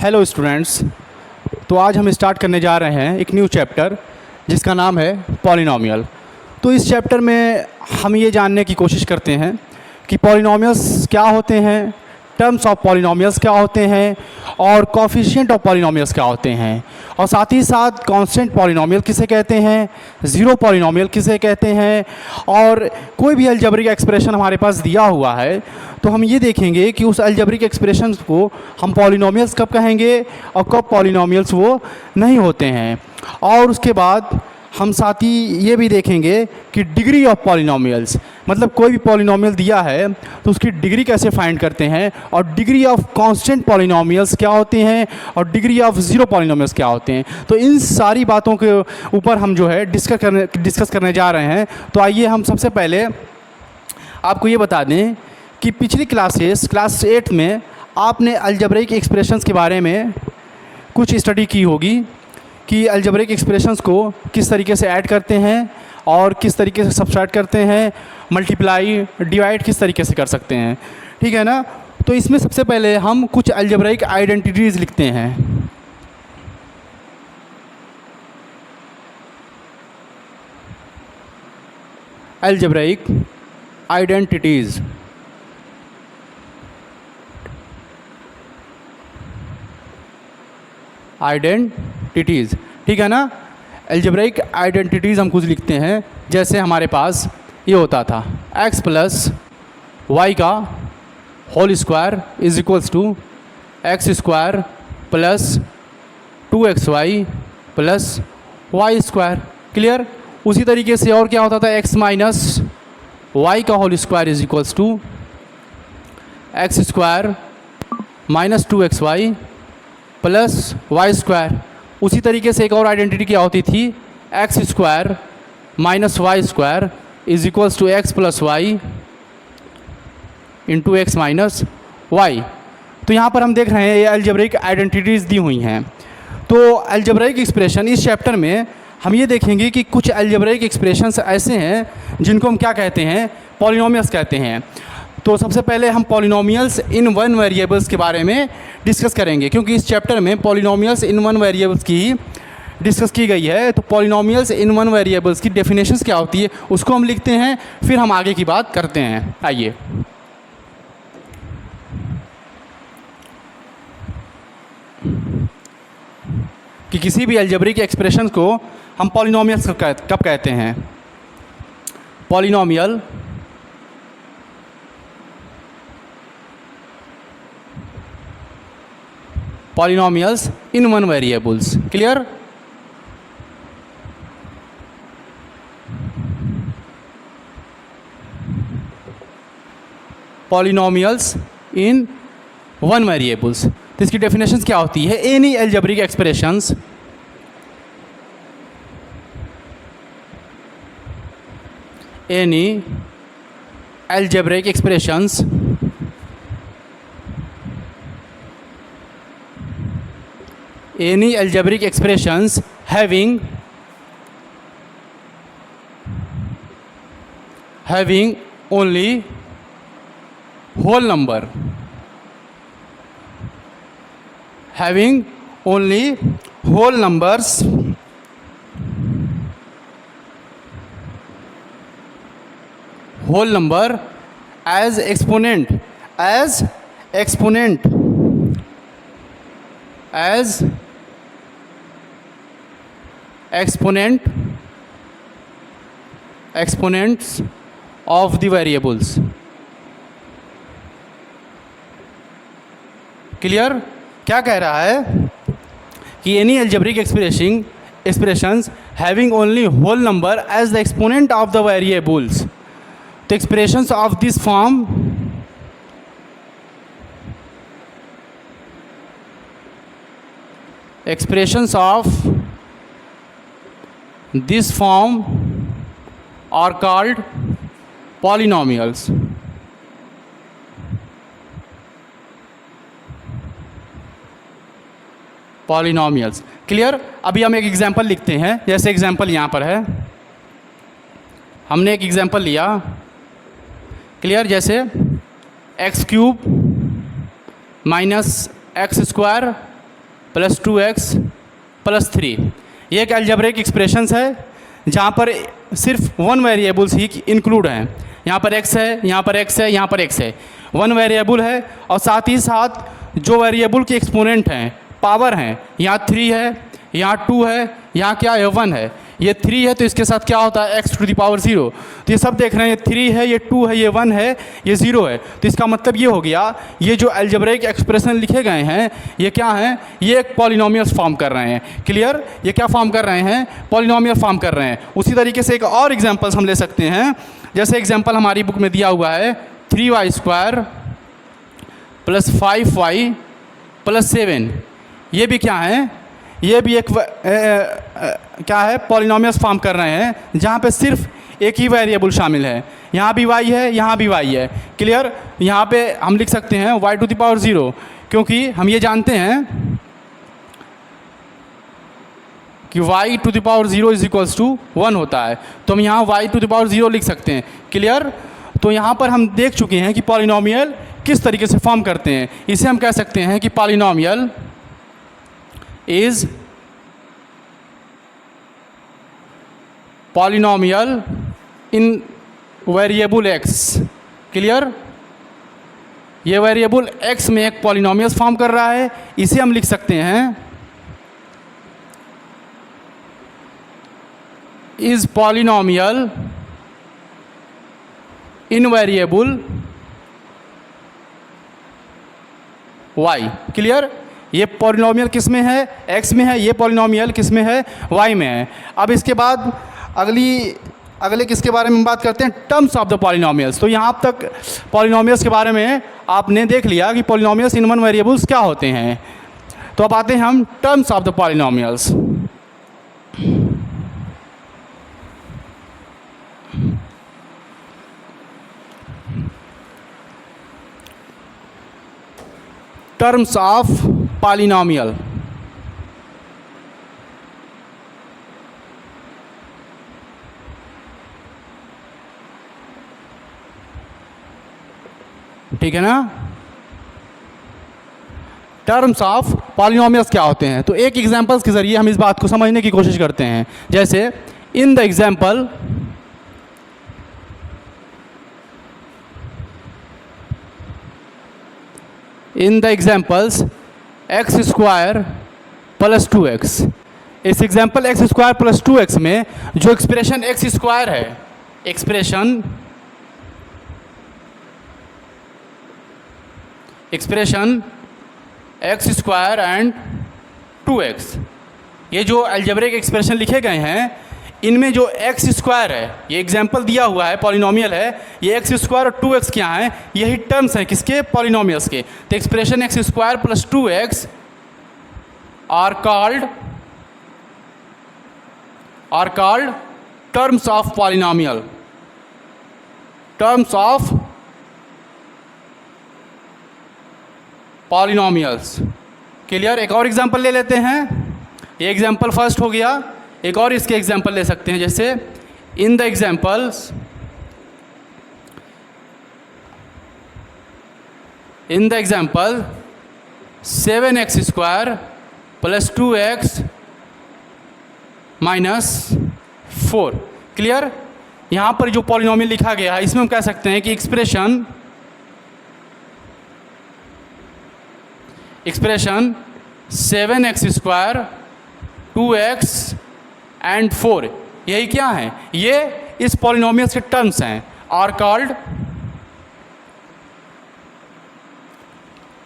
Hello students, तो आज हम स्टार्ट करने जा रहे हैं एक न्यू चैप्टर जिसका नाम है पॉलिनोमियल. तो इस चैप्टर में हम ये जानने की कोशिश करते हैं कि पॉलिनोमियल्स क्या होते हैं, टर्म्स ऑफ पॉलिनोमियल्स क्या होते हैं और कोफिशिएंट ऑफ पॉलिनोमियल्स क्या होते हैं, और साथ ही साथ कांस्टेंट पॉलिनोमियल किसे कहते हैं, ज़ीरो पॉलिनोमियल किसे कहते हैं, और कोई भी अलजेब्रिक एक्सप्रेशन हमारे पास दिया हुआ है तो हम ये देखेंगे कि उस अलजेब्रिक एक्सप्रेशन को हम पॉलिनोमियल्स कब कहेंगे और कब पॉलिनोमियल्स वो नहीं होते हैं. और उसके बाद हम साथ ही ये भी देखेंगे कि डिग्री ऑफ पॉलिनोमियल्स, मतलब कोई भी पॉलिनोमियल दिया है तो उसकी डिग्री कैसे फाइंड करते हैं, और डिग्री ऑफ कांस्टेंट पॉलिनोमियल्स क्या होते हैं और डिग्री ऑफ ज़ीरो पॉलिनोमियल्स क्या होते हैं. तो इन सारी बातों के ऊपर हम जो है डिस्कस करने जा रहे हैं. तो आइए हम सबसे पहले आपको ये बता दें कि पिछली क्लास 8 में आपने अलजेब्रिक एक्सप्रेशंस के बारे में कुछ स्टडी की होगी कि अलजेब्रिक एक्सप्रेशंस को किस तरीके से ऐड करते हैं और किस तरीके से सब्ट्रैक्ट करते हैं, मल्टीप्लाई डिवाइड किस तरीके से कर सकते हैं. ठीक है ना. तो इसमें सबसे पहले हम कुछ अलजेब्रिक आइडेंटिटीज़ लिखते हैं. Algebraic identities. आइडेंटिटीज़, ठीक है ना. अलजेब्रिक आइडेंटिटीज़ हम कुछ लिखते हैं. जैसे हमारे पास ये होता था x प्लस वाई का whole square is equals to x square plus 2xy plus y square. Clear. उसी तरीके से और क्या होता था, x माइनस वाई का whole square is equals to x square minus 2xy plus y square. उसी तरीके से एक और आइडेंटिटी क्या होती थी, x square minus y square is equals to x plus y into x minus y. तो यहाँ पर हम देख रहे हैं ये अलजेब्रिक आइडेंटिटीज़ दी हुई हैं. तो अलजेब्रिक एक्सप्रेशन इस चैप्टर में हम ये देखेंगे कि कुछ अलजेब्रिक एक्सप्रेशंस ऐसे हैं जिनको हम क्या कहते हैं, पॉलिनोमियल्स कहते हैं. तो सबसे पहले हम पॉलिनोमियल्स इन वन वेरिएबल्स के बारे में डिस्कस करेंगे, क्योंकि इस चैप्टर में पॉलिनोमियल्स इन वन वेरिएबल्स की डिस्कस की गई है. तो पॉलिनोमियल्स इन वन वेरिएबल्स की डेफिनेशंस क्या होती है उसको हम लिखते हैं, फिर हम आगे की बात करते हैं. आइए. कि किसी भी अलजेब्रिक एक्सप्रेशन को हम पॉलिनोमियल्स कब कहते हैं. Polynomial polynomials in one variables. Clear. Polynomials in one variables. तो इसकी डेफिनेशंस क्या होती है, any algebraic expressions any algebraic expressions any algebraic expressions having only whole number, having only whole numbers as exponent exponents of the variables. Clear. क्या कह रहा है कि any algebraic expressions having only whole number as the exponent of the variables. तो expressions of this form are called polynomials. Polynomials. Clear. अभी हम एक example लिखते हैं. जैसे एग्जांपल यहाँ पर है, हमने एक एग्जांपल लिया. क्लियर. जैसे x cube minus x square plus 2x plus 3। ये एक अलजेब्रिक एक्सप्रेशंस है जहाँ पर सिर्फ वन वेरिएबल्स ही इंक्लूड हैं। यहाँ पर x है, यहाँ पर x है, यहाँ पर x है, वन वेरिएबल है। और साथ ही साथ जो वेरिएबल के एक्सपोनेंट हैं, पावर हैं, यहाँ 3 है, यहाँ 2 है, यहाँ क्या है 1 है, ये 3 है तो इसके साथ क्या होता है x टू द पावर 0। तो ये सब देख रहे हैं, ये 3 है, ये 2 है, ये 1 है, ये 0 है। तो इसका मतलब ये हो गया, ये जो अलजेब्रिक एक्सप्रेशन लिखे गए हैं ये क्या हैं, ये एक पॉलिनोमियल्स फॉर्म कर रहे हैं। क्लियर? ये क्या फॉर्म कर रहे हैं, पॉलिनोमियल फॉर्म कर रहे हैं। उसी तरीके से एक और एग्जाम्पल्स हम ले सकते हैं। जैसे एग्जाम्पल हमारी बुक में दिया हुआ है 3y² प्लस 5y प्लस 7। ये भी क्या है, ये भी एक क्या है, पॉलिनोमियल्स फॉर्म कर रहे हैं जहाँ पे सिर्फ एक ही वेरिएबल शामिल है। यहाँ भी y है, यहाँ भी y है। क्लियर? यहाँ पे हम लिख सकते हैं y टू द पावर 0, क्योंकि हम ये जानते हैं कि y to the power 0 is equals to 1 होता है। तो हम यहाँ y टू द पावर 0 लिख सकते हैं। क्लियर? तो यहाँ पर हम देख चुके हैं कि पॉलिनोमियल किस तरीके से फॉर्म करते हैं। इसे हम कह सकते हैं कि polynomial is polynomial in variable x। Clear? ये वेरिएबल x में एक पॉलिनोमियल फॉर्म कर रहा है। इसे हम लिख सकते हैं is polynomial in variable y। Clear? ये पॉलिनोमियल किस में है, x में है, ये पॉलिनोमियल किस में है, y में है। अब इसके बाद अगले किसके बारे में बात करते हैं, टर्म्स ऑफ द पॉलिनोमियल्स। तो यहाँ तक पॉलिनोमियल्स के बारे में आपने देख लिया कि पॉलिनोमियल्स इन वन वेरिएबल्स क्या होते हैं। तो अब आते हैं हम terms of the polynomials. Terms of polynomial. ठीक है ना? टर्म्स ऑफ पॉलिनोमियल्स क्या होते हैं, तो एक एग्जांपल्स के ज़रिए हम इस बात को समझने की कोशिश करते हैं। जैसे in the example in the examples x² plus 2x। इस एग्जाम्पल x² प्लस 2x में जो एक्सप्रेशन x² है, एक्सप्रेशन x² एंड 2x, ये जो अलजेब्रिक एक्सप्रेशन लिखे गए हैं इनमें जो x² है, ये एग्जाम्पल दिया हुआ है, पॉलिनोमियल है, ये x² और 2x क्या हैं, यही टर्म्स हैं किसके, पॉलिनोमियल्स के। तो expression x² plus 2x are called terms of polynomial, terms of polynomials. Clear? एक और एग्जाम्पल ले लेते हैं। ये एग्जाम्पल फर्स्ट हो गया, एक और इसके एग्जाम्पल ले सकते हैं। जैसे in the examples in the example 7x² plus 2x minus 4। Clear? यहाँ पर जो पॉलिनोमियल लिखा गया है इसमें हम कह सकते हैं कि एक्सप्रेशन 7x², 2x एंड 4, यही क्या है, ये इस पॉलिनोमियल्स के टर्म्स हैं, are called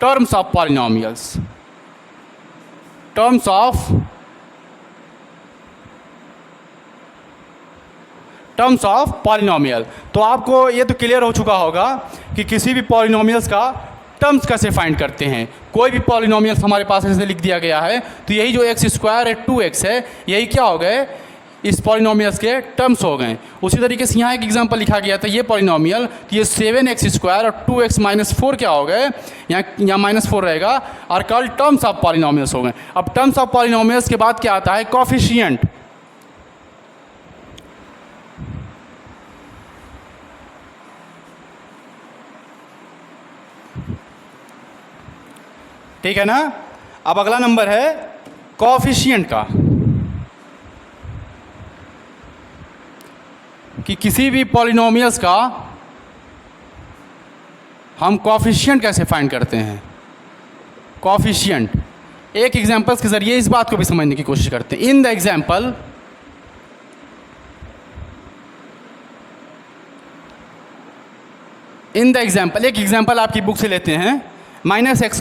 terms of polynomials, terms of polynomial. तो आपको ये तो क्लियर हो चुका होगा कि किसी भी पॉलिनोमियल्स का टर्म्स कैसे फाइंड करते हैं। कोई भी पॉलिनोमियल्स हमारे पास ऐसे लिख दिया गया है तो यही जो x² है 2x है, यही क्या हो गए, इस पॉलिनोमियल्स के टर्म्स हो गए। उसी तरीके से यहाँ एक एग्जांपल लिखा गया था, ये पॉलिनोमियल, तो ये 7x² और 2x माइनस 4 क्या हो गए, यहाँ माइनस 4 रहेगा, और कॉल्ड टर्म्स ऑफ पॉलिनोमियल्स हो गए। अब टर्म्स ऑफ पॉलिनोमियल्स के बाद क्या आता है, कोएफिशिएंट। ठीक है ना। अब अगला नंबर है कोएफिशिएंट का, कि किसी भी पॉलिनोमियल्स का हम कोएफिशिएंट कैसे फाइंड करते हैं। कोएफिशिएंट एक एग्जांपल्स के ज़रिए इस बात को भी समझने की कोशिश करते हैं। इन द एग्जांपल एक एग्जांपल आपकी बुक से लेते हैं, -x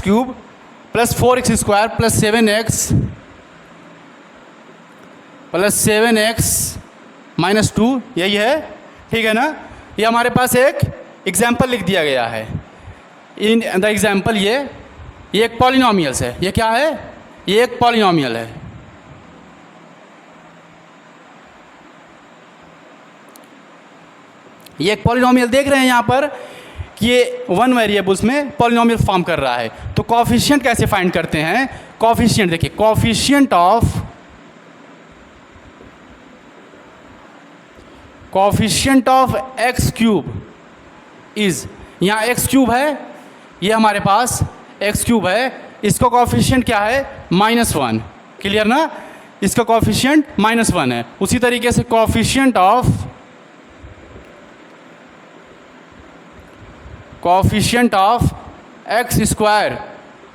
cube plus 4x square plus 7x minus 2, यही है, ठीक है ना। ये हमारे पास एक एग्जाम्पल लिख दिया गया है। इन द एग्जाम्पल ये एक पॉलिनोमियल्स है। ये क्या है? ये एक पॉलिनोमियल है। ये एक पॉलिनोमियल देख रहे हैं यहाँ पर कि ये 1 वेरिएबल्स में पॉलिनोमियल फॉर्म कर रहा है। तो कोएफिशिएंट कैसे फाइंड करते हैं? कोएफिशिएंट देखिए, coefficient of x cube is, यहाँ x क्यूब है, ये हमारे पास x क्यूब है, इसका कोएफिशिएंट क्या है? -1। क्लियर ना? इसका कोएफिशिएंट -1 है। उसी तरीके से कोएफिशिएंट ऑफ x स्क्वायर,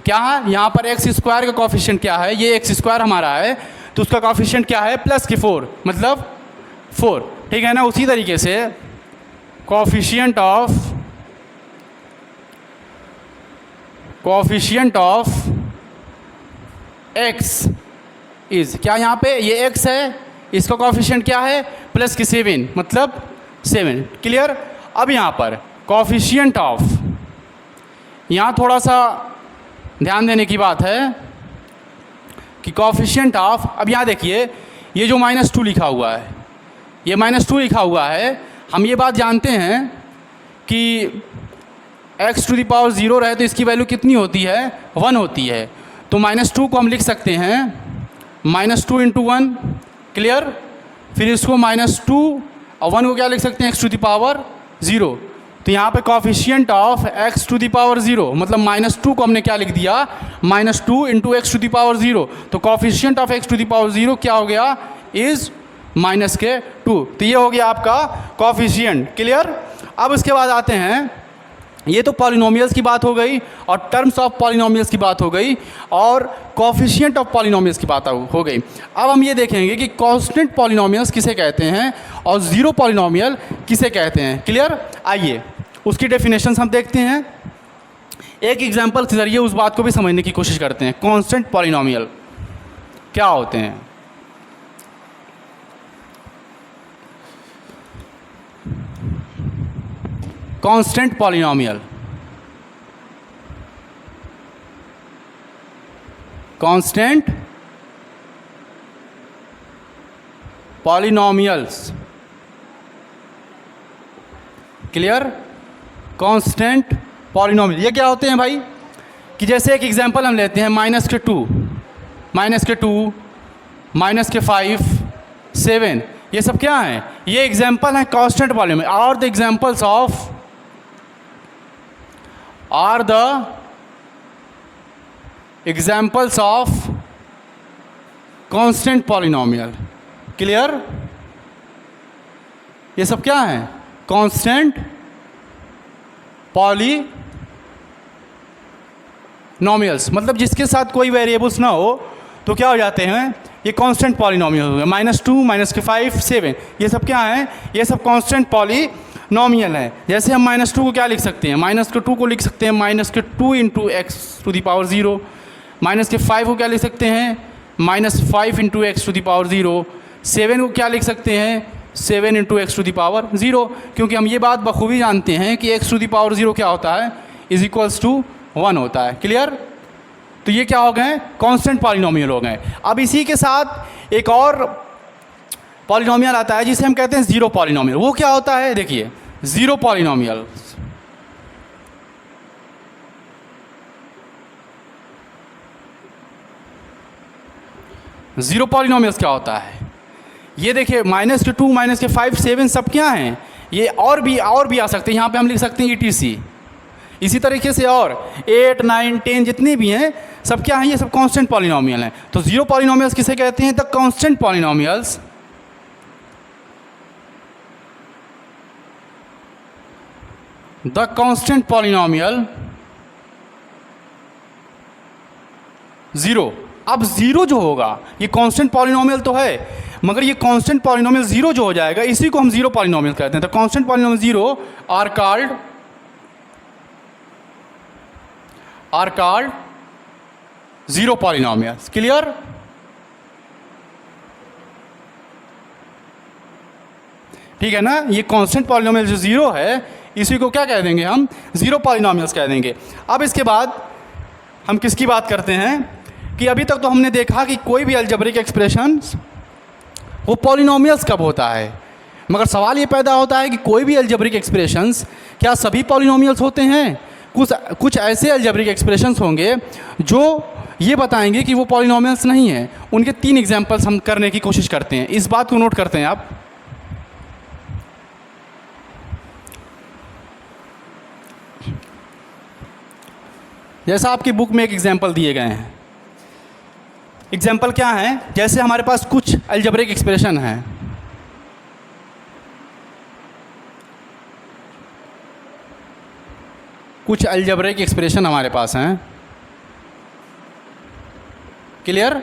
क्या है यहाँ पर? x स्क्वायर का कोएफिशिएंट क्या है? ये x स्क्वायर हमारा है, तो उसका कोएफिशिएंट क्या है? +4, मतलब 4, ठीक है ना। उसी तरीके से कोएफिशिएंट ऑफ x इज, क्या यहाँ पे ये x है, इसका कोएफिशिएंट क्या है? +7, मतलब 7। क्लियर। अब यहाँ पर कोएफिशिएंट ऑफ, यहाँ थोड़ा सा ध्यान देने की बात है कि कोएफिशिएंट ऑफ, अब यहाँ देखिए ये जो -2 लिखा हुआ है, ये -2 लिखा हुआ है, हम ये बात जानते हैं कि x⁴ रहे तो इसकी वैल्यू कितनी होती है? 1 होती है। तो -2 को हम लिख सकते हैं -2 × 1। क्लियर। फिर इसको -2 और 1 को क्या लिख सकते हैं? x⁴। तो यहाँ पे कोएफिशिएंट ऑफ x⁴, मतलब -2 को हमने क्या लिख दिया? -2 × x⁴। तो कोएफिशिएंट ऑफ x⁴ क्या हो गया? इज़ -2। तो ये हो गया आपका कोएफिशिएंट। क्लियर। अब उसके बाद आते हैं, ये तो पॉलिनोमियल्स की बात हो गई और टर्म्स ऑफ पॉलिनोमियल्स की बात हो गई और कोएफिशिएंट ऑफ पॉलिनोमियल्स की बात हो गई। अब हम ये देखेंगे कि कांस्टेंट पॉलिनोमियल्स किसे कहते हैं और ज़ीरो पॉलिनोमियल किसे कहते हैं। क्लियर। आइए उसकी डेफिनेशंस हम देखते हैं, एक एग्जांपल के ज़रिए उस बात को भी समझने की कोशिश करते हैं। कांस्टेंट पॉलिनोमियल क्या होते हैं? Constant polynomial, constant polynomials. Clear. Constant polynomial ये क्या होते हैं भाई? कि जैसे एक एग्जांपल हम लेते हैं, -2, -5, 7, ये सब क्या हैं? ये एग्जांपल हैं कांस्टेंट पॉलिनोमियल। और the examples of are the examples of constant polynomial। Clear. ये सब क्या है? कांस्टेंट पॉलिनोमियल्स, मतलब जिसके साथ कोई वेरिएबल्स ना हो तो क्या हो जाते हैं? ये कांस्टेंट पॉलिनोमियल हो गए। -2, -5, 7, ये सब क्या हैं? ये सब कांस्टेंट पॉलिनोमियल है। जैसे हम -2 को क्या लिख सकते हैं? -2 को लिख सकते हैं -2 × x⁴। -5 को क्या लिख सकते हैं? -5 × x⁴। 7 को क्या लिख सकते हैं? 7 × x⁴, क्योंकि हम ये बात बखूबी जानते हैं कि x⁴ क्या होता है? = 1 होता है। क्लियर। तो ये क्या हो गए? कांस्टेंट पॉलिनोमियल हो गए। अब इसी के साथ एक और पॉलिनोमियल आता है जिसे हम कहते हैं ज़ीरो पॉलिनोमियल। वो क्या होता है? देखिए, ज़ीरो पॉलिनोमियल, ज़ीरो पॉलिनोमियल्स क्या होता है? ये देखिए, -2, -5, 7 सब क्या हैं? ये और भी आ सकते हैं। यहाँ पे हम लिख सकते हैं ETC। इसी तरीके से और 8, 9, 10 जितने भी हैं सब क्या हैं, ये सब कांस्टेंट पॉलिनोमियल हैं। तो जीरो पॉलिनोमियल्स किसे कहते हैं? The constant polynomials. The constant polynomial zero. अब जीरो जो होगा ये कांस्टेंट पॉलिनोमियल तो है, मगर ये कांस्टेंट पॉलिनोमियल जीरो जो हो जाएगा इसी को हम जीरो पॉलिनोमियल कहते हैं। The constant polynomial zero are called zero polynomials. Clear? ठीक है ना? ये कांस्टेंट पॉलिनोमियल जो जीरो है इसी को क्या कह देंगे हम? जीरो पॉलिनोमियल्स कह देंगे। अब इसके बाद हम किसकी बात करते हैं कि अभी तक तो हमने देखा कि कोई भी अलजेब्रिक एक्सप्रेशंस वो पॉलिनोमियल्स कब होता है, मगर सवाल ये पैदा होता है कि कोई भी अलजेब्रिक एक्सप्रेशंस क्या सभी पॉलिनोमियल्स होते हैं? कुछ ऐसे अलजेब्रिक एक्सप्रेशंस होंगे जो ये बताएंगे कि वो पॉलिनोमियल्स नहीं हैं। उनके 3 एग्जांपल्स हम करने की कोशिश करते हैं। इस बात को नोट करते हैं आप। जैसा आपकी बुक में एक एग्जांपल दिए गए हैं। एग्जांपल क्या है? जैसे हमारे पास कुछ अलजेब्रिक एक्सप्रेशन हैं, कुछ अलजेब्रिक एक्सप्रेशन हमारे पास हैं। क्लियर?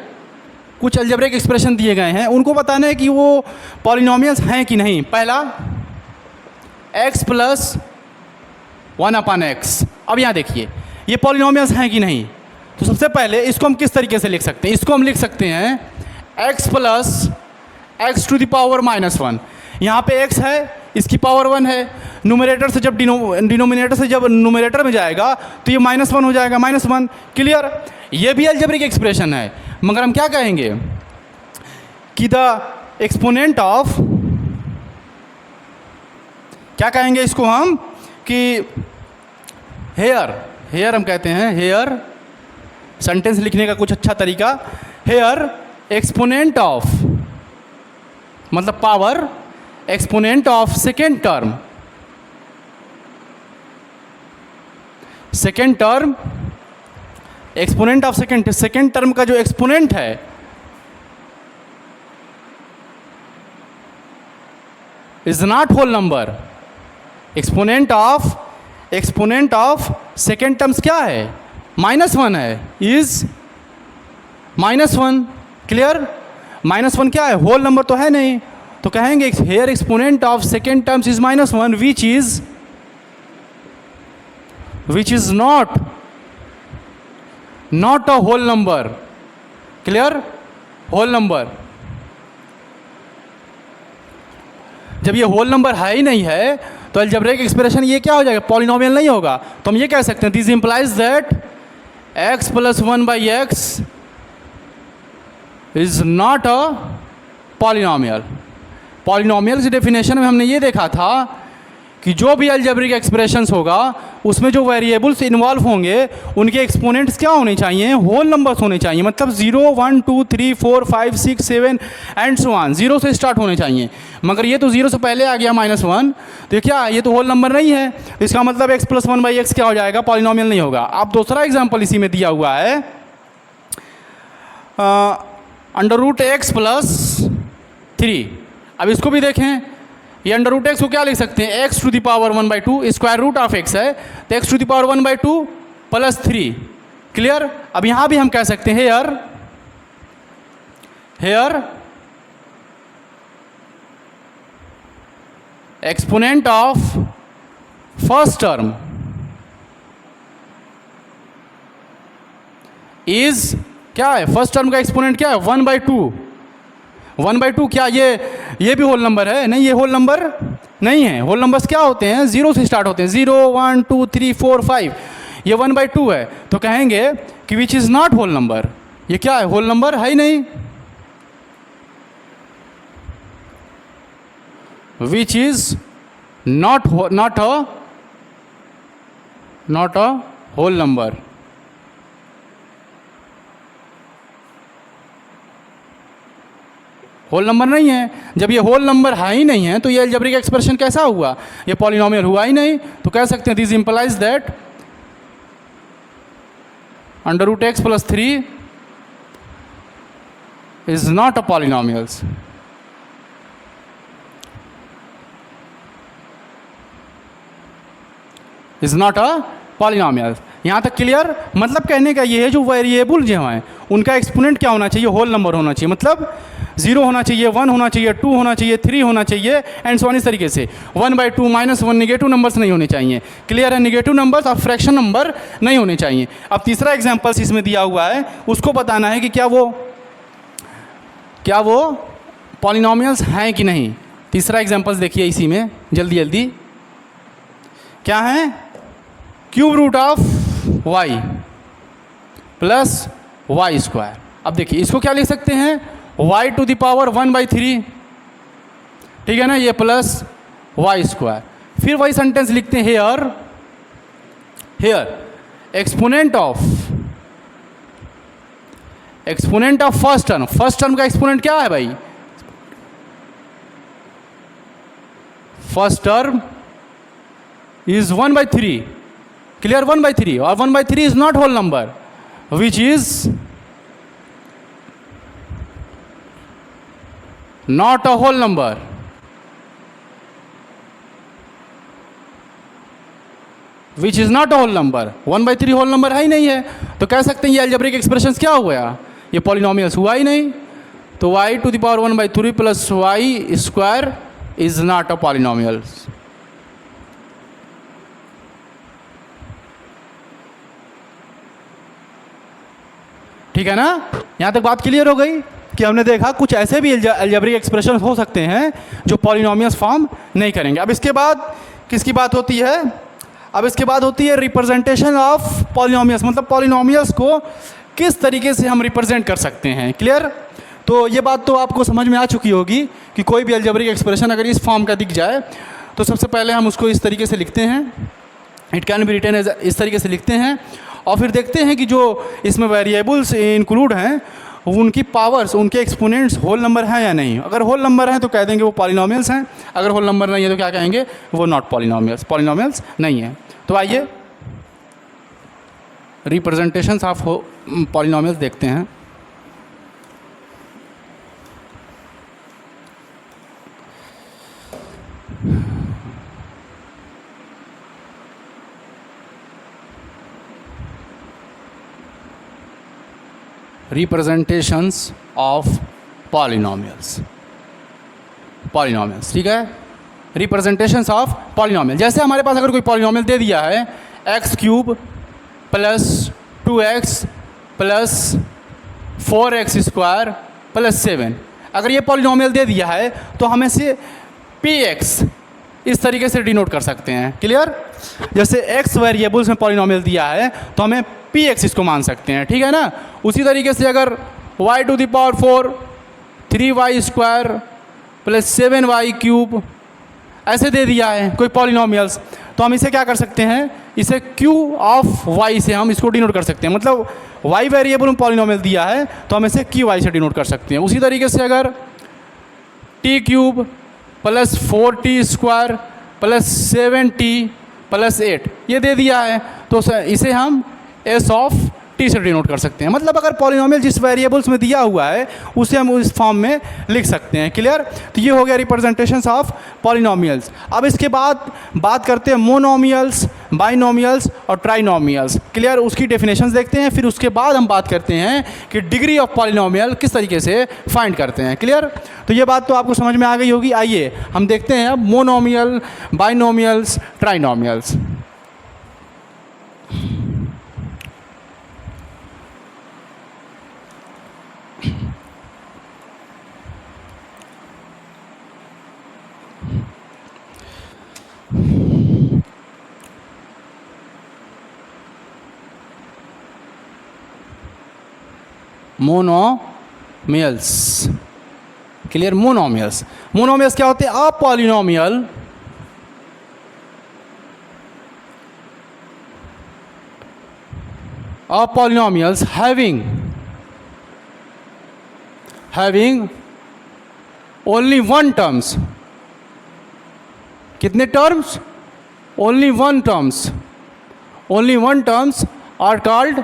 कुछ अलजेब्रिक एक्सप्रेशन दिए गए हैं, उनको बताना है कि वो पॉलिनोमियल्स हैं कि नहीं। पहला x प्लस 1/x। अब यहाँ देखिए ये पॉलिनोमियल्स हैं कि नहीं। तो सबसे पहले इसको हम किस तरीके से लिख सकते हैं? इसको हम लिख सकते हैं x plus x to the power -1। यहाँ पे x है, इसकी पावर 1 है। न्यूमरेटर से जब डिनोमिनेटर से जब न्यूमरेटर में जाएगा तो ये -1 हो जाएगा, -1। क्लियर? ये भी अलजेब्रिक एक्सप्रेशन है, मगर हम क्या कहेंगे कि द एक्सपोनेंट ऑफ, क्या कहेंगे इसको हम कि हेयर हम कहते हैं, हेयर सेंटेंस लिखने का कुछ अच्छा तरीका, हेयर एक्सपोनेंट ऑफ मतलब power exponent of second term, second term exponent of second term का जो एक्सपोनेंट है is not whole number. Exponent of second terms क्या है? -1 है, इज -1। क्लियर? -1 क्या है? होल नंबर तो है नहीं। तो कहेंगे here exponent of second terms is -1 which is not a whole number. Clear? Whole number. जब ये होल नंबर है ही नहीं है तो अलजेब्रिक एक्सप्रेशन ये क्या हो जाएगा? पॉलिनोमियल नहीं होगा। तो हम ये कह सकते हैं this implies that x plus 1/x is not a polynomial. Polynomial की डेफिनेशन में हमने ये देखा था कि जो भी अलजेब्रिक एक्सप्रेशंस होगा उसमें जो वेरिएबल्स इन्वॉल्व होंगे उनके एक्सपोनेंट्स क्या होने चाहिए? होल नंबर्स होने चाहिए। मतलब 0, 1, 2, 3, 4, 5, 6, 7 एंड सो ऑन, 0 से स्टार्ट होने चाहिए। मगर ये तो 0 से पहले आ गया -1, तो क्या ये तो होल नंबर नहीं है। तो इसका मतलब x प्लस 1/x क्या हो जाएगा? पॉलिनोमियल नहीं होगा। अब दूसरा एग्जाम्पल इसी में दिया हुआ है, √x + 3। अब इसको भी देखें, ये √x को क्या लिख सकते हैं? x to the power 1/2, square root of x है तो x to the power 1/2 + 3। Clear? अब यहाँ भी हम कह सकते हैं here exponent of first term is क्या है? फर्स्ट टर्म का एक्सपोनेंट क्या है? 1/2। 1/2 क्या ये भी होल नंबर है? नहीं, ये होल नंबर नहीं है। होल नंबर्स क्या होते हैं? 0 से स्टार्ट होते हैं, 0, 1, 2, 3, 4, 5। ये 1/2 है तो कहेंगे कि which is not whole number. ये क्या है? होल नंबर है ही नहीं। Which is not a whole number. Whole number नहीं है। जब ये होल नंबर है ही नहीं है तो ये अलजेब्रिक एक्सप्रेशन कैसा हुआ? ये पॉलिनोमियल हुआ ही नहीं। तो कह सकते हैं this implies that under root x plus 3 is not a polynomials. Is not a polynomial. यहाँ तक क्लियर? मतलब कहने का ये है जो वेरिएबल जो हैं उनका एक्सपोनेंट क्या होना चाहिए, होल नंबर होना चाहिए। मतलब 0 होना चाहिए, 1 होना चाहिए, 2 होना चाहिए, 3 होना चाहिए एंड सो ऑन। इस तरीके से 1/2 -1 नेगेटिव नंबर्स नहीं होने चाहिए। क्लियर है? नेगेटिव नंबर्स और फ्रैक्शन नंबर नहीं होने चाहिए। अब तीसरा एग्जाम्पल्स इसमें दिया हुआ है, उसको बताना है कि क्या वो पॉलिनोमियल्स हैं कि नहीं। तीसरा एग्जाम्पल्स देखिए इसी में, जल्दी जल्दी। क्या है? Cube root of y plus y square. अब देखिए इसको क्या लिख सकते हैं, y टू द पावर 1/3, ठीक है ना, ये प्लस वाई स्क्वायर। फिर वही सेंटेंस लिखते हैं here exponent of first term का एक्सपोनेंट क्या है भाई? First term is 1/3। क्लियर? 1/3, और 1/3 is not whole number, which is not a whole number. Which is not a whole number. 1/3 whole number है ही नहीं है, तो कह सकते हैं ये अलजेब्रिक एक्सप्रेशंस क्या हो गया, ये पॉलिनोमियल्स हुआ ही नहीं। तो y to the power 1/3 plus y square is not a polynomials. ठीक है ना? यहाँ तक बात क्लियर हो गई कि हमने देखा कुछ ऐसे भी अलजेब्रिक एक्सप्रेशन हो सकते हैं जो पॉलिनोमियल्स फॉर्म नहीं करेंगे। अब इसके बाद किसकी बात होती है? अब इसके बाद होती है रिप्रेजेंटेशन ऑफ पॉलिनोमियल्स, मतलब पॉलिनोमियल्स को किस तरीके से हम रिप्रेजेंट कर सकते हैं। क्लियर? तो ये बात तो आपको समझ में आ चुकी होगी कि कोई भी अलजेब्रिक एक्सप्रेशन अगर इस फॉर्म का दिख जाए तो सबसे पहले हम उसको इस तरीके से लिखते हैं, it can be written as, इस तरीके से लिखते हैं। और फिर देखते हैं कि जो इसमें वेरिएबल्स इंक्लूड हैं उनकी पावर्स, उनके एक्सपोनेंट्स होल नंबर हैं या नहीं। अगर होल नंबर हैं तो कह देंगे वो पॉलिनोमियल्स हैं, अगर होल नंबर नहीं है तो क्या कहेंगे, वो नॉट पॉलिनोमियल्स नहीं है। तो आइए रिप्रेजेंटेशंस ऑफ पॉलिनोमियल्स देखते हैं। रिप्रेजेंटेशंस ऑफ पॉलिनोमियल्स, ठीक है। रिप्रेजेंटेशंस ऑफ पॉलिनोमियल, जैसे हमारे पास अगर कोई पॉलिनोमियल दे दिया है x³ plus 2x plus 4x² plus 7, अगर ये पॉलिनोमियल दे दिया है तो हम इसे px इस तरीके से डिनोट कर सकते हैं। क्लियर? जैसे x वेरिएबल्स में पॉलिनोमियल दिया है तो हमें px इसको मान सकते हैं, ठीक है ना। उसी तरीके से अगर y to the power 4 3y² plus 7y³ ऐसे दे दिया है कोई पॉलिनोमियल्स, तो हम इसे क्या कर सकते हैं, इसे q ऑफ y से हम इसको डिनोट कर सकते हैं। मतलब y वेरिएबल में पॉलिनोमियल दिया है तो हम इसे qy से डिनोट कर सकते हैं। उसी तरीके से अगर t³ plus 4t² plus 7t plus 8 ये दे दिया है तो इसे हम s ऑफ t से डिनोट कर सकते हैं। मतलब अगर पॉलिनोमियल जिस वेरिएबल्स में दिया हुआ है उसे हम उस फॉर्म में लिख सकते हैं। क्लियर? तो ये हो गया रिप्रेजेंटेशंस ऑफ पॉलिनोमियल्स। अब इसके बाद बात करते हैं मोनोमियल्स, बाइनोमियल्स और ट्राइनोमियल्स। क्लियर? उसकी डेफिनेशंस देखते हैं, फिर उसके बाद हम बात करते हैं कि डिग्री ऑफ पॉलिनोमियल किस तरीके से फाइंड करते हैं। क्लियर? तो ये बात तो आपको समझ में आ गई होगी। आइए हम देखते हैं अब monomial, binomials, trinomials. Monomials. Clear? Monomials क्या होते हैं? A polynomials having only one terms. कितने terms? Only one terms are called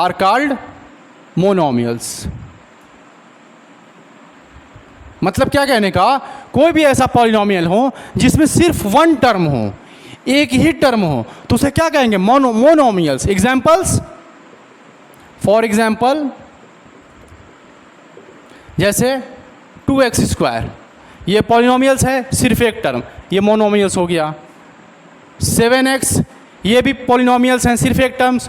are called monomials. मतलब क्या कहने का, कोई भी ऐसा पॉलिनोमियल हो जिसमें सिर्फ वन टर्म हो, एक ही टर्म हो, तो उसे क्या कहेंगे, मोनोमियल्स। एग्जांपल्स, फॉर एग्जांपल जैसे 2x², ये पॉलिनोमियल्स है, सिर्फ एक टर्म, ये मोनोमियल्स हो गया। 7x, ये भी पॉलिनोमियल्स हैं, सिर्फ एक टर्म्स,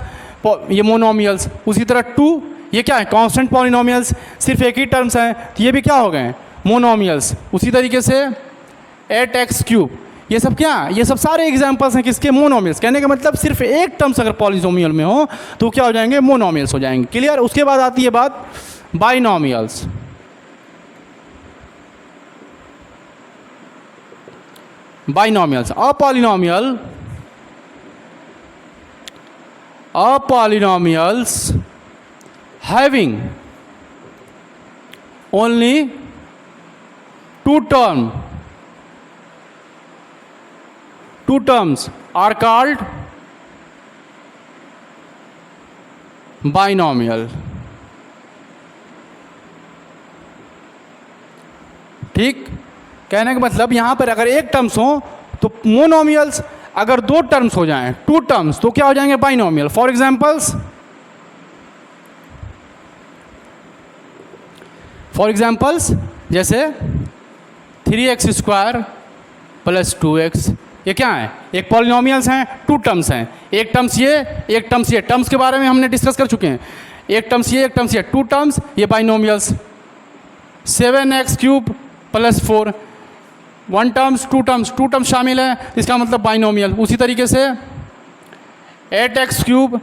ये मोनोमियल्स। उसी तरह 2, ये क्या है, कांस्टेंट पॉलिनोमियल्स, सिर्फ एक ही टर्म्स हैं, तो ये भी क्या हो गए, मोनोमियल्स। उसी तरीके से 8x³, ये सब क्या, ये सब सारे एग्जांपल्स हैं किसके, मोनोमियल्स। कहने का मतलब सिर्फ एक टर्म्स अगर पॉलिनोमियल में हो तो क्या हो जाएंगे, मोनोमियल्स हो जाएंगे। क्लियर। उसके बाद आती है बात binomials. Binomials, a polynomials having only two terms are called binomial। ठीक, कहने का मतलब यहां पर अगर एक टर्म्स हो तो मोनोमियल्स, अगर दो टर्म्स हो जाएं, टू टर्म्स, तो क्या हो जाएंगे, बाइनोमियल। फॉर एग्जाम्पल्स जैसे 3x² + 2x, ये क्या है, एक पॉलिनोमियल्स हैं, टू टर्म्स हैं, एक टर्म्स ये, एक टर्म्स ये। टर्म्स के बारे में हमने डिस्कस कर चुके हैं, एक टर्म्स ये, एक टर्म्स ये, टू टर्म्स, ये binomials. 7x³ + 4, one terms, two terms शामिल है, इसका मतलब बाइनोमियल। उसी तरीके से 8x³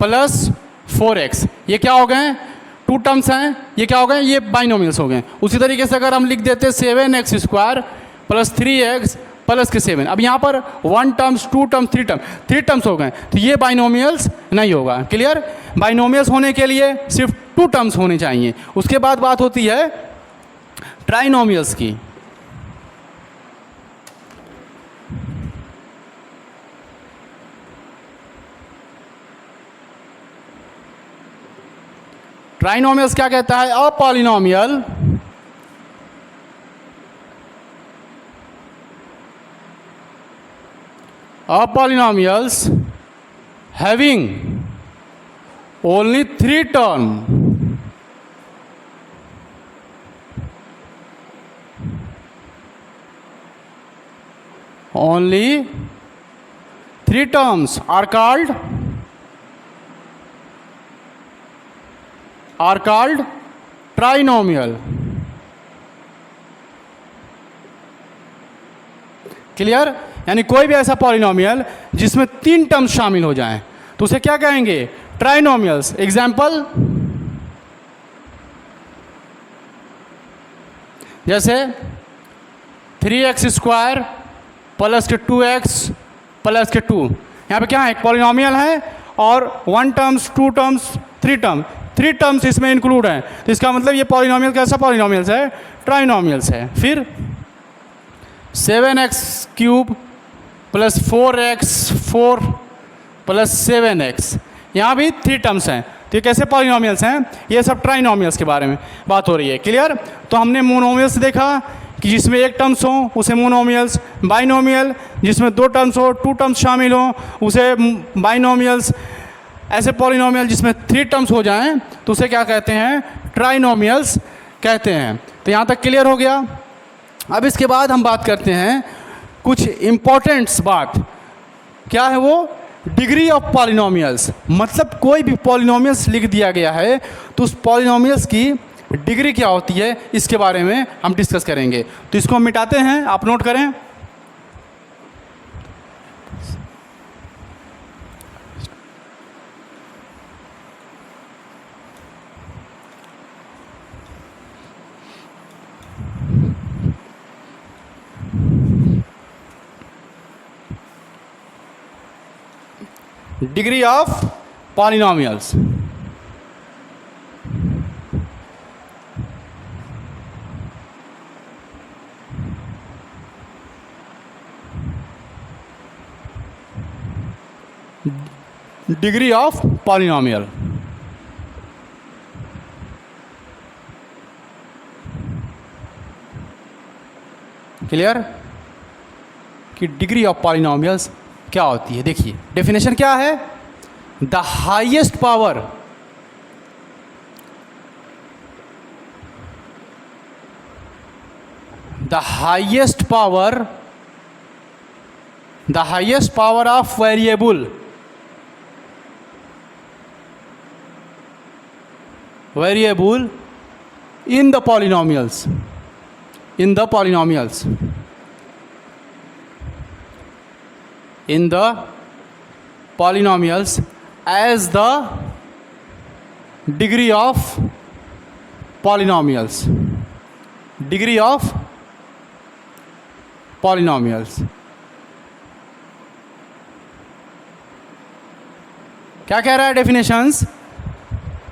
+ 4x, ये क्या हो गए, टू टर्म्स हैं, ये क्या हो गए, ये बाइनोमियल्स हो गए। उसी तरीके से अगर हम लिख देते 7x² + 3x + 7, अब यहाँ पर one terms, two terms, three terms हो गए, तो ये बाइनोमियल्स नहीं होगा। क्लियर। बाइनोमियल्स होने के लिए सिर्फ टू टर्म्स होने चाहिए। उसके बाद बात होती है ट्राइनोमियल्स की। ट्राइनोमियल्स क्या कहता है, a polynomials having only three term, only three terms are called trinomial. Clear. यानी कोई भी ऐसा पॉलिनोमियल जिसमें तीन टर्म्स शामिल हो जाएं तो उसे क्या कहेंगे, ट्राइनोमियल्स। एग्जाम्पल जैसे 3x² + 2x + 2, यहाँ पे क्या है, एक पॉलिनोमियल है और one terms, two terms, three terms इसमें इंक्लूड हैं, तो इसका मतलब ये पॉलिनोमियल कैसा पॉलिनोमियल्स है, ट्राइनोमियल्स है। फिर 7x³ + 4x4 + 7x, यहाँ भी थ्री टर्म्स हैं, तो ये कैसे पॉलिनोमियल्स हैं, ये सब ट्राइनोमियल्स के बारे में बात हो रही है। क्लियर। तो हमने मोनोमियल्स देखा कि जिसमें एक टर्म्स हो उसे मोनोमियल्स, बाइनोमियल जिसमें दो टर्म्स हो, टू टर्म्स शामिल हो उसे बाइनोमियल्स, ऐसे पॉलिनोमियल जिसमें थ्री टर्म्स हो जाएं तो उसे क्या कहते हैं, ट्राइनोमियल्स कहते हैं। तो यहाँ तक क्लियर हो गया। अब इसके बाद हम बात करते हैं कुछ इम्पोर्टेंट्स बात, क्या है वो, डिग्री ऑफ पॉलिनोमियल्स। मतलब कोई भी पॉलिनोमियल्स लिख दिया गया है तो उस पॉलिनोमियल्स की डिग्री क्या होती है, इसके बारे में हम डिस्कस करेंगे। तो इसको हम मिटाते हैं, आप नोट करें। Degree of polynomials. Degree of polynomial. Clear, कि डिग्री ऑफ पॉलिनोमियल्स क्या होती है। देखिए डेफिनेशन क्या है, the highest power the highest power of variable in the polynomials as the degree of polynomials क्या कह रहा है definitions,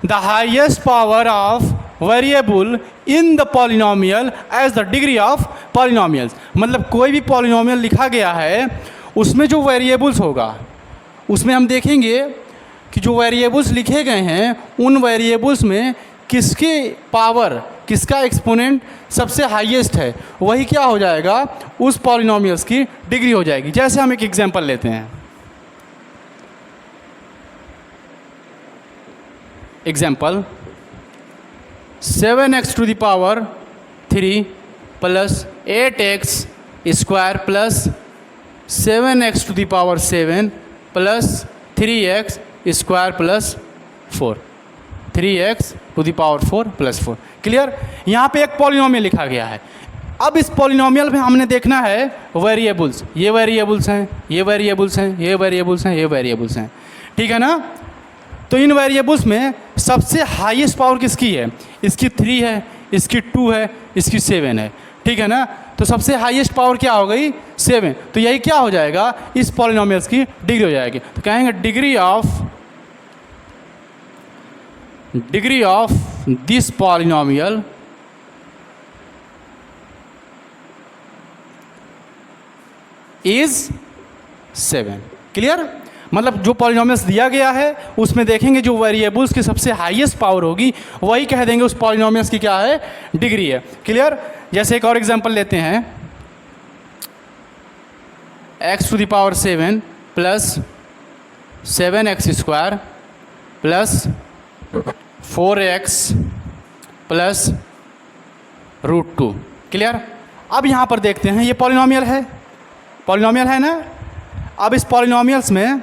the highest power of variable in the polynomial as the degree of polynomials. मतलब कोई भी polynomial लिखा गया है उसमें जो वेरिएबल्स होगा उसमें हम देखेंगे कि जो वेरिएबल्स लिखे गए हैं उन वेरिएबल्स में किसकी पावर, किसका एक्सपोनेंट सबसे हाईएस्ट है, वही क्या हो जाएगा, उस पॉलिनोमियल्स की डिग्री हो जाएगी। जैसे हम एक एग्जांपल लेते हैं, example 7x to the power 3 plus 8x square plus 7x to the power 7 plus 3x square plus 4, 3x to the power 4 plus 4। Clear, यहाँ पे एक पॉलिनोमियल लिखा गया है। अब इस पॉलिनोमियल में हमने देखना है वेरिएबल्स, ये वेरिएबल्स हैं, ये वेरिएबल्स हैं, ये वेरिएबल्स हैं, ये वेरिएबल्स हैं, ठीक है ना। तो इन वेरिएबल्स में सबसे हाईएस्ट पावर किसकी है, इसकी 3 है, इसकी 2 है, इसकी 7 है, ठीक है ना। तो सबसे हाईएस्ट पावर क्या हो गई, 7। तो यही क्या हो जाएगा, इस पॉलिनोमियल्स की डिग्री हो जाएगी। तो कहेंगे degree of this polynomial is 7। Clear, मतलब जो पॉलिनोमियल्स दिया गया है उसमें देखेंगे जो वेरिएबल्स की सबसे हाईएस्ट पावर होगी वही कह देंगे उस पॉलिनोमियल्स की क्या है, डिग्री है। क्लियर, जैसे एक और एग्जांपल लेते हैं, x to the power 7 plus 7x square plus 4x plus √2। Clear, अब यहाँ पर देखते हैं ये पॉलिनोमियल है ना। अब इस पॉलिनोमियल्स में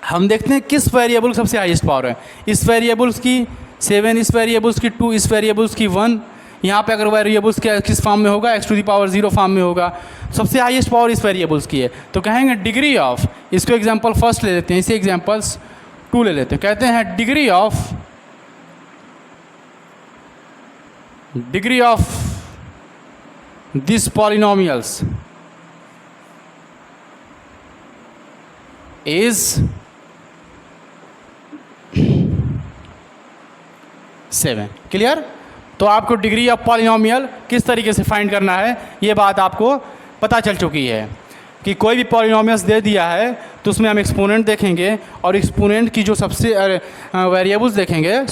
हम देखते हैं किस वेरिएबल सबसे हाईएस्ट पावर है। इस वेरिएबल्स की 7, इस वेरिएबल्स की 2, इस वेरिएबल्स की 1। यहाँ पे अगर वेरिएबल्स के किस फॉर्म में होगा, x to the power 0 form में होगा। सबसे हाईएस्ट पावर इस वेरिएबल्स की है। तो कहेंगे डिग्री ऑफ, इसको एग्जांपल फर्स्ट ले लेते हैं, इसे एग्जांपल्स 2 ले लेते हैं। कहते हैं degree of this polynomials is 7। Clear, तो आपको डिग्री ऑफ पॉलिनोमियल किस तरीके से फाइंड करना है ये बात आपको पता चल चुकी है कि कोई भी पॉलिनोमियल्स दे दिया है तो उसमें हम एक्सपोनेंट देखेंगे और एक्सपोनेंट की जो सबसे वेरिएबल्स देखेंगे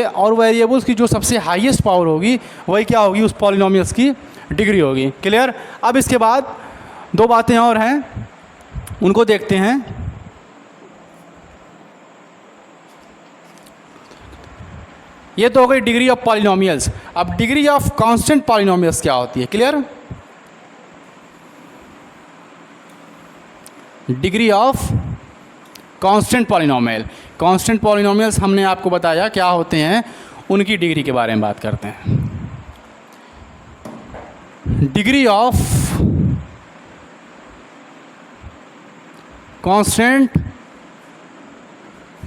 और वेरिएबल्स की जो सबसे हाईएस्ट पावर होगी वही क्या होगी, उस पॉलिनोमियल्स की डिग्री होगी। क्लियर, अब इसके बाद 2 बातें और हैं, उनको देखते हैं। ये तो हो गई डिग्री ऑफ पॉलिनोमियल्स। अब डिग्री ऑफ कांस्टेंट पॉलिनोमियल्स क्या होती है। Clear, degree of constant polynomials हमने आपको बताया क्या होते हैं, उनकी डिग्री के बारे में बात करते हैं। डिग्री ऑफ कांस्टेंट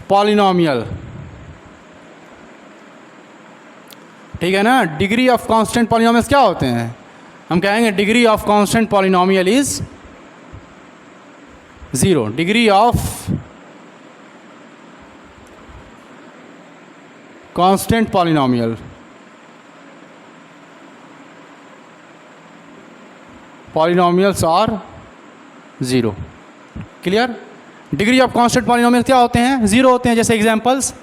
पॉलिनोमियल, ठीक है ना। डिग्री ऑफ कांस्टेंट पॉलिनोमियल्स क्या होते हैं, हम कहेंगे degree of constant polynomial is 0। Degree of constant polynomials are 0। Clear, degree of constant polynomial क्या होते हैं, 0 होते हैं। जैसे एग्जांपल्स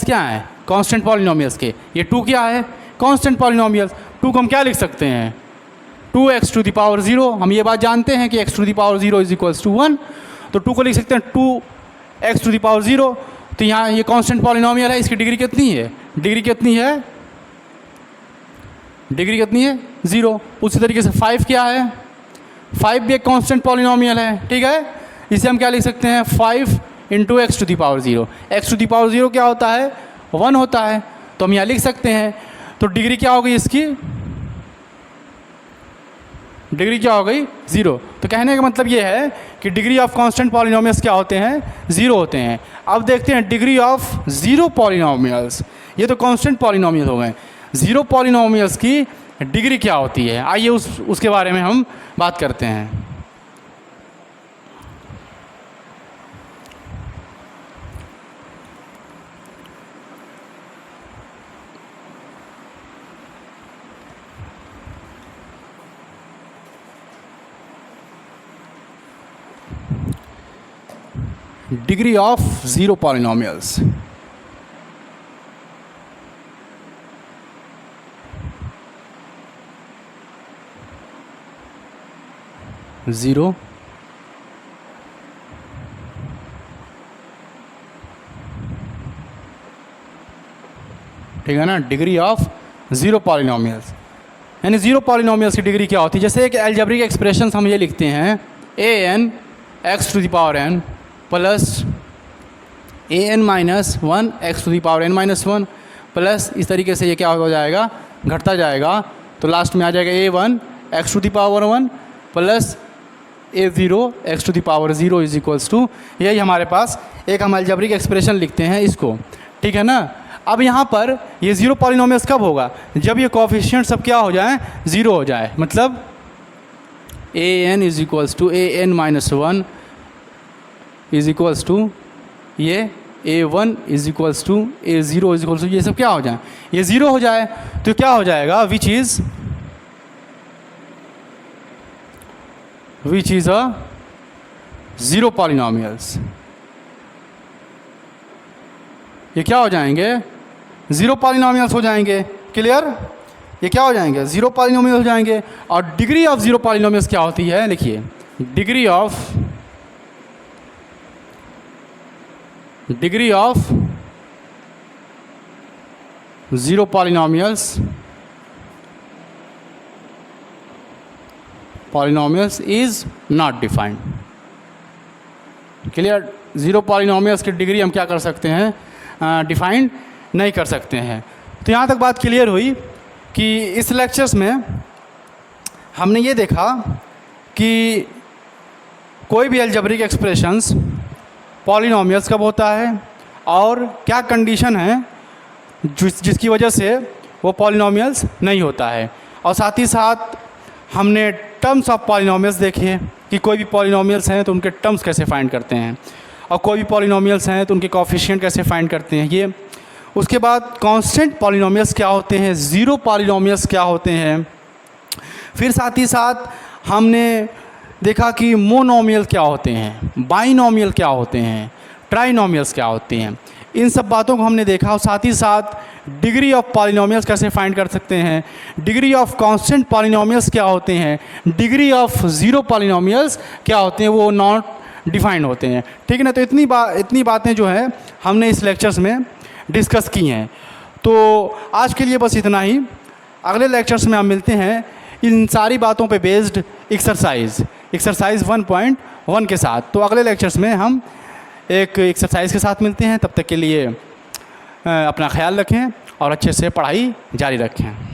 क्या हैं, कांस्टेंट पॉलिनोमियल्स के। ये 2 क्या है? Constant polynomial. 2 को हम क्या लिख सकते हैं? 2x⁻0। हम ये बात जानते हैं कि x⁻0 इज इक्वल्स टू 1, तो 2 को लिख सकते हैं 2x⁻0। तो यहाँ ये कांस्टेंट पॉलिनोमियल है, इसकी डिग्री कितनी है? डिग्री कितनी है? डिग्री कितनी है? 0। उसी तरीके से 5 क्या है? 5 भी एक कांस्टेंट पॉलिनोमियल है, ठीक है। इसे हम क्या लिख सकते हैं? 5 इंटू x⁻0। x⁻0 क्या होता है? 1 होता है, तो हम यहाँ लिख सकते हैं। तो डिग्री क्या हो गई इसकी? डिग्री क्या हो गई? 0। तो कहने का मतलब ये है कि डिग्री ऑफ कांस्टेंट पॉलिनोमियल्स क्या होते हैं? 0 होते हैं। अब देखते हैं डिग्री ऑफ 0 पॉलिनोमियल्स। ये तो कांस्टेंट पॉलिनोमियल हो गए, 0 पॉलिनोमियल्स की डिग्री क्या होती है? आइए उसके बारे में हम बात करते हैं। Degree of 0 polynomials. ज़ीरो ठीक है ना, डिग्री ऑफ 0 पॉलिनोमियल्स। यानी 0 पॉलिनोमियल्स की डिग्री क्या होती है? जैसे एक एल्जेब्रिक एक्सप्रेशंस हम ये लिखते हैं an x⁻n plus an-1 x⁻n-1 plus इस तरीके से ये क्या हो जाएगा? घटता जाएगा, तो लास्ट में आ जाएगा a1 x⁻1 plus a0 x⁻0 is equals to, यही हमारे पास एक हम एल्जेब्रिक एक्सप्रेशन लिखते हैं इसको, ठीक है ना। अब यहाँ पर ये 0 पॉलिनोमियल्स कब होगा? जब ये कोएफिशिएंट सब क्या हो जाए? 0 हो जाए। मतलब an is equals to an-1 is equals to ये a1 is equals to a0 is equals to, ये सब क्या हो जाए? ये 0 हो जाए, तो क्या हो जाएगा? Which is a 0 polynomials. ये क्या हो जाएंगे? 0 पॉलिनोमियल्स हो जाएंगे। क्लियर? ये क्या हो जाएंगे? 0 पॉलिनोमियल हो जाएंगे। और डिग्री ऑफ 0 पॉलिनोमियल्स क्या होती है? लिखिए, degree of 0 polynomials is not defined. Clear? 0 polynomials की डिग्री हम क्या कर सकते हैं? डिफाइंड नहीं कर सकते हैं। तो यहाँ तक बात क्लियर हुई कि इस लेक्चर्स में हमने ये देखा कि कोई भी अलजेब्रिक एक्सप्रेशंस पॉलिनोमियल्स कब होता है और क्या कंडीशन है जिसकी वजह से वो पॉलिनोमियल्स नहीं होता है। और साथ ही साथ हमने टर्म्स ऑफ पॉलिनोमियल्स देखे कि कोई भी पॉलिनोमियल्स हैं तो उनके टर्म्स कैसे फाइंड करते हैं, और कोई भी पॉलिनोमियल्स हैं तो उनके कोएफिशिएंट कैसे फाइंड करते हैं ये। उसके बाद कांस्टेंट पॉलिनोमियल्स क्या होते हैं, 0 पॉलिनोमियल्स क्या होते हैं। फिर साथ ही साथ हमने देखा कि मोनोमियल क्या होते हैं, बाइनोमियल क्या होते हैं, ट्राइनोमियल्स क्या होते हैं। इन सब बातों को हमने देखा। और साथ ही साथ डिग्री ऑफ पॉलिनोमियल्स कैसे फाइंड कर सकते हैं, डिग्री ऑफ कांस्टेंट पॉलिनोमियल्स क्या होते हैं, डिग्री ऑफ 0 पॉलिनोमियल्स क्या होते हैं, वो नॉट डिफाइंड होते हैं। ठीक है ना। तो इतनी बातें जो है हमने इस लेक्चर्स में डिस्कस की हैं। तो आज के लिए बस इतना ही। अगले लेक्चर्स में हम मिलते हैं इन सारी बातों पे बेस्ड एक्सरसाइज 1.1 के साथ। तो अगले लेक्चर्स में हम एक एक्सरसाइज के साथ मिलते हैं। तब तक के लिए अपना ख्याल रखें और अच्छे से पढ़ाई जारी रखें।